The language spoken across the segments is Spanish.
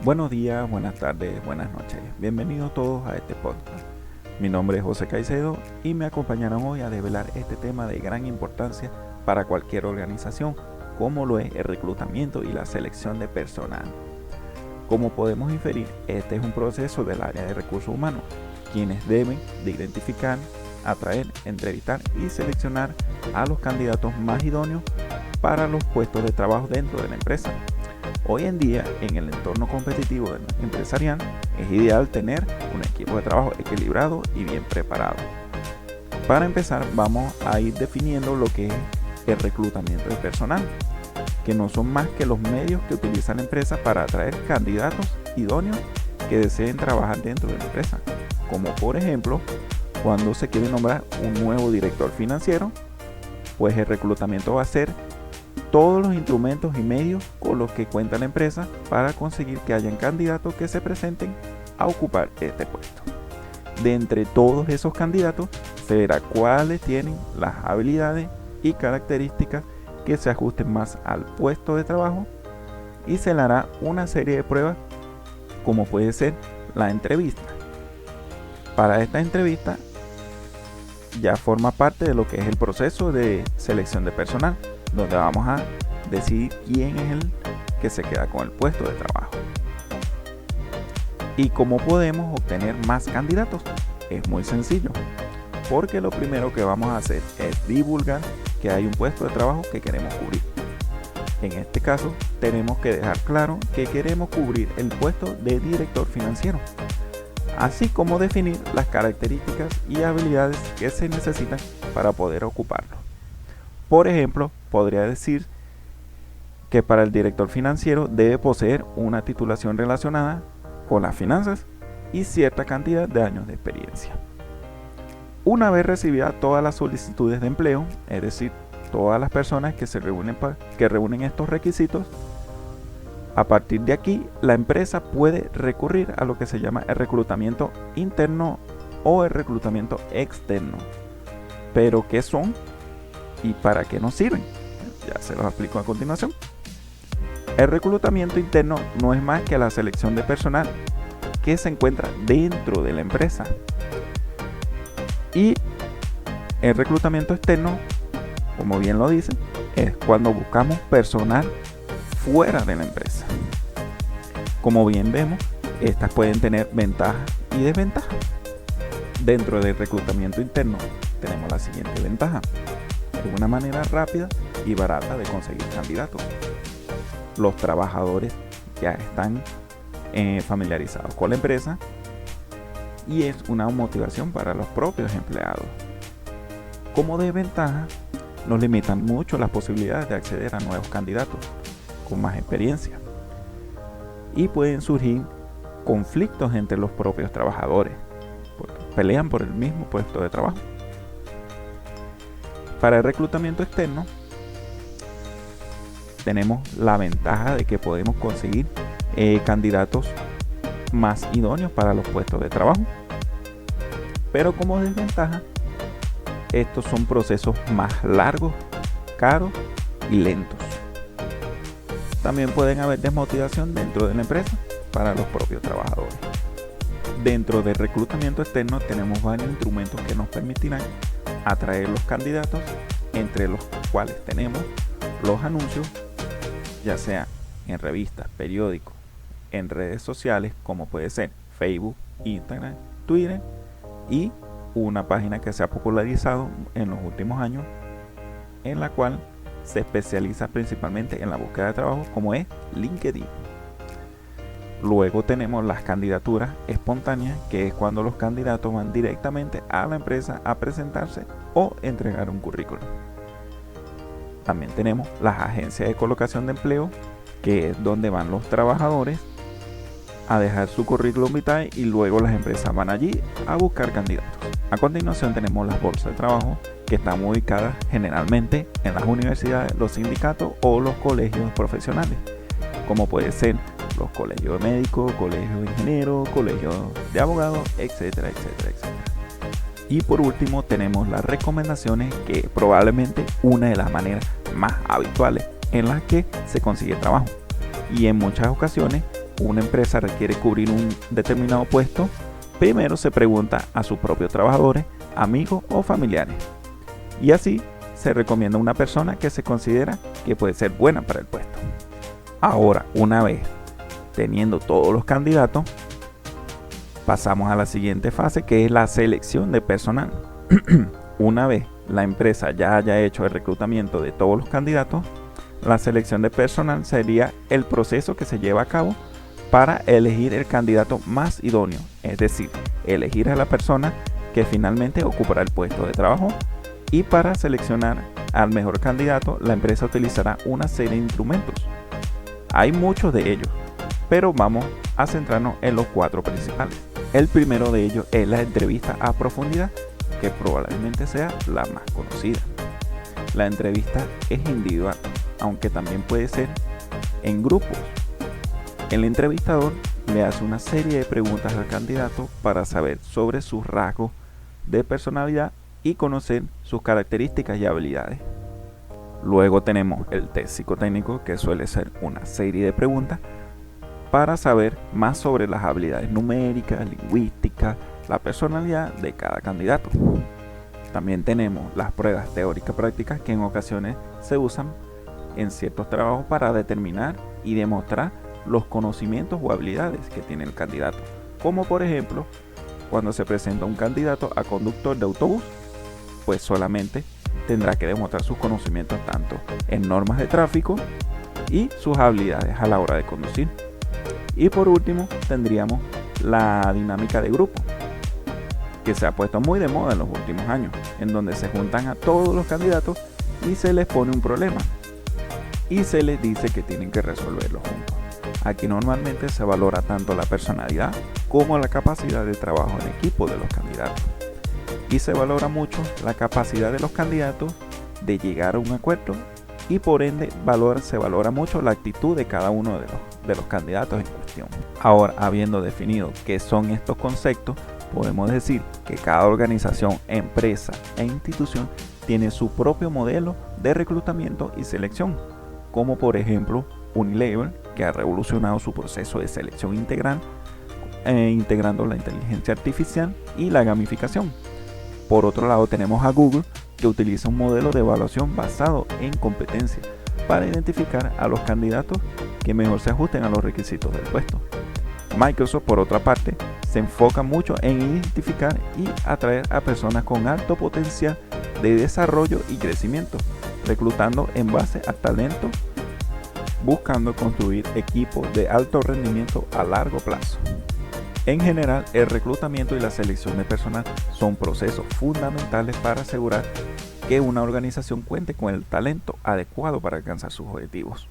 Buenos días, buenas tardes, buenas noches. Bienvenidos todos a este podcast. Mi nombre es José Caicedo y me acompañarán hoy a develar este tema de gran importancia para cualquier organización, como lo es el reclutamiento y la selección de personal. Como podemos inferir, este es un proceso del área de recursos humanos, quienes deben de identificar, atraer, entrevistar y seleccionar a los candidatos más idóneos para los puestos de trabajo dentro de la empresa. Hoy en día, en el entorno competitivo empresarial, es ideal tener un equipo de trabajo equilibrado y bien preparado. Para empezar, vamos a ir definiendo lo que es el reclutamiento de personal, que no son más que los medios que utiliza la empresa para atraer candidatos idóneos que deseen trabajar dentro de la empresa, como por ejemplo, cuando se quiere nombrar un nuevo director financiero, pues el reclutamiento va a ser todos los instrumentos y medios con los que cuenta la empresa para conseguir que hayan candidatos que se presenten a ocupar este puesto. De entre todos esos candidatos se verá cuáles tienen las habilidades y características que se ajusten más al puesto de trabajo y se le hará una serie de pruebas como puede ser la entrevista. Para esta entrevista ya forma parte de lo que es el proceso de selección de personal, donde vamos a decidir quién es el que se queda con el puesto de trabajo. ¿Y cómo podemos obtener más candidatos? Es muy sencillo, porque lo primero que vamos a hacer es divulgar que hay un puesto de trabajo que queremos cubrir. En este caso, tenemos que dejar claro que queremos cubrir el puesto de director financiero, así como definir las características y habilidades que se necesitan para poder ocuparlo. Por ejemplo, podría decir que para el director financiero debe poseer una titulación relacionada con las finanzas y cierta cantidad de años de experiencia. Una vez recibidas todas las solicitudes de empleo, es decir, todas las personas que reúnen estos requisitos, a partir de aquí la empresa puede recurrir a lo que se llama el reclutamiento interno o el reclutamiento externo. ¿Pero qué son y para qué nos sirven? Ya se los explico a continuación. El reclutamiento interno no es más que la selección de personal que se encuentra dentro de la empresa. Y el reclutamiento externo, como bien lo dice, es cuando buscamos personal fuera de la empresa. Como bien vemos, estas pueden tener ventajas y desventajas. Dentro del reclutamiento interno tenemos la siguiente ventaja: es una manera rápida y barata de conseguir candidatos. Los trabajadores ya están familiarizados con la empresa y es una motivación para los propios empleados. Como desventaja, nos limitan mucho las posibilidades de acceder a nuevos candidatos con más experiencia y pueden surgir conflictos entre los propios trabajadores porque pelean por el mismo puesto de trabajo. Para el reclutamiento externo tenemos la ventaja de que podemos conseguir candidatos más idóneos para los puestos de trabajo, pero como desventaja, estos son procesos más largos, caros y lentos. También pueden haber desmotivación dentro de la empresa para los propios trabajadores. Dentro del reclutamiento externo tenemos varios instrumentos que nos permitirán atraer los candidatos, entre los cuales tenemos los anuncios, ya sea en revistas, periódicos, en redes sociales como puede ser Facebook, Instagram, Twitter, y una página que se ha popularizado en los últimos años, en la cual se especializa principalmente en la búsqueda de trabajo, como es LinkedIn. Luego tenemos las candidaturas espontáneas, que es cuando los candidatos van directamente a la empresa a presentarse o entregar un currículum. También tenemos las agencias de colocación de empleo, que es donde van los trabajadores a dejar su currículum vitae y luego las empresas van allí a buscar candidatos. A continuación tenemos las bolsas de trabajo, que están ubicadas generalmente en las universidades, los sindicatos o los colegios profesionales, como puede ser los colegios de médicos, colegios de ingenieros, colegios de abogados, etcétera, etcétera, etcétera. Y por último tenemos las recomendaciones, que es probablemente una de las maneras más habituales en las que se consigue trabajo y en muchas ocasiones una empresa requiere cubrir un determinado puesto, primero se pregunta a sus propios trabajadores, amigos o familiares. Y así se recomienda una persona que se considera que puede ser buena para el puesto. Ahora, una vez teniendo todos los candidatos, pasamos a la siguiente fase, que es la selección de personal. Una vez la empresa ya haya hecho el reclutamiento de todos los candidatos, la selección de personal sería el proceso que se lleva a cabo para elegir el candidato más idóneo, es decir, elegir a la persona que finalmente ocupará el puesto de trabajo. Y para seleccionar al mejor candidato, la empresa utilizará una serie de instrumentos. Hay muchos de ellos, pero vamos a centrarnos en los 4 principales. El primero de ellos es la entrevista a profundidad, que probablemente sea la más conocida. La entrevista es individual, aunque también puede ser en grupos. El entrevistador le hace una serie de preguntas al candidato para saber sobre sus rasgos de personalidad y conocer sus características y habilidades. Luego tenemos el test psicotécnico, que suele ser una serie de preguntas para saber más sobre las habilidades numéricas, lingüísticas, la personalidad de cada candidato. También tenemos las pruebas teóricas prácticas, que en ocasiones se usan en ciertos trabajos para determinar y demostrar los conocimientos o habilidades que tiene el candidato, como por ejemplo cuando se presenta un candidato a conductor de autobús, pues solamente tendrá que demostrar sus conocimientos tanto en normas de tráfico y sus habilidades a la hora de conducir. Y por último tendríamos la dinámica de grupo, que se ha puesto muy de moda en los últimos años, en donde se juntan a todos los candidatos y se les pone un problema y se les dice que tienen que resolverlo juntos. Aquí normalmente se valora tanto la personalidad como la capacidad de trabajo en equipo de los candidatos, y se valora mucho la capacidad de los candidatos de llegar a un acuerdo, y por ende se valora mucho la actitud de cada uno de los candidatos en cuestión. Ahora, habiendo definido qué son estos conceptos, podemos decir que cada organización, empresa e institución tiene su propio modelo de reclutamiento y selección, como por ejemplo Unilever, que ha revolucionado su proceso de selección integral, integrando la inteligencia artificial y la gamificación. Por otro lado tenemos a Google, que utiliza un modelo de evaluación basado en competencia para identificar a los candidatos que mejor se ajusten a los requisitos del puesto. Microsoft, por otra parte, se enfoca mucho en identificar y atraer a personas con alto potencial de desarrollo y crecimiento, reclutando en base a talento, buscando construir equipos de alto rendimiento a largo plazo. En general, el reclutamiento y la selección de personal son procesos fundamentales para asegurar que una organización cuente con el talento adecuado para alcanzar sus objetivos,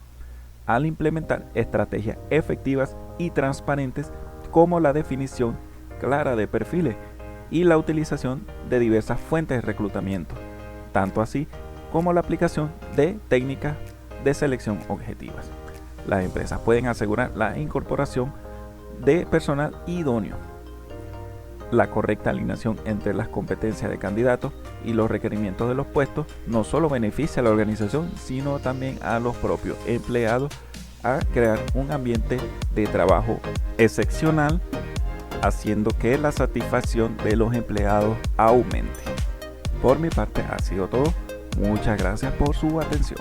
al implementar estrategias efectivas y transparentes como la definición clara de perfiles y la utilización de diversas fuentes de reclutamiento, tanto así como la aplicación de técnicas de selección objetivas. Las empresas pueden asegurar la incorporación de personal idóneo. La correcta alineación entre las competencias de candidatos y los requerimientos de los puestos no solo beneficia a la organización, sino también a los propios empleados, a crear un ambiente de trabajo excepcional, haciendo que la satisfacción de los empleados aumente. Por mi parte ha sido todo. Muchas gracias por su atención.